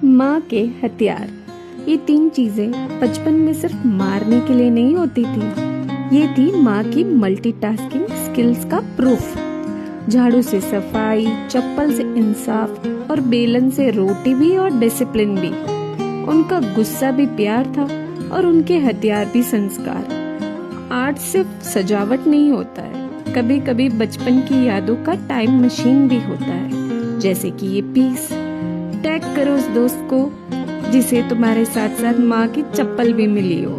माँ के हथियार। ये तीन चीजें बचपन में सिर्फ मारने के लिए नहीं होती थी, ये थी माँ की मल्टीटास्किंग स्किल्स का प्रूफ। झाड़ू से सफाई, चप्पल से इंसाफ और बेलन से रोटी भी और डिसिप्लिन भी। उनका गुस्सा भी प्यार था और उनके हथियार भी संस्कार। आर्ट सिर्फ सजावट नहीं होता है, कभी कभी बचपन की यादों का टाइम मशीन भी होता है। जैसे कि ये पीस। टैग करो उस दोस्त को जिसे तुम्हारे साथ साथ माँ की चप्पल भी मिली हो।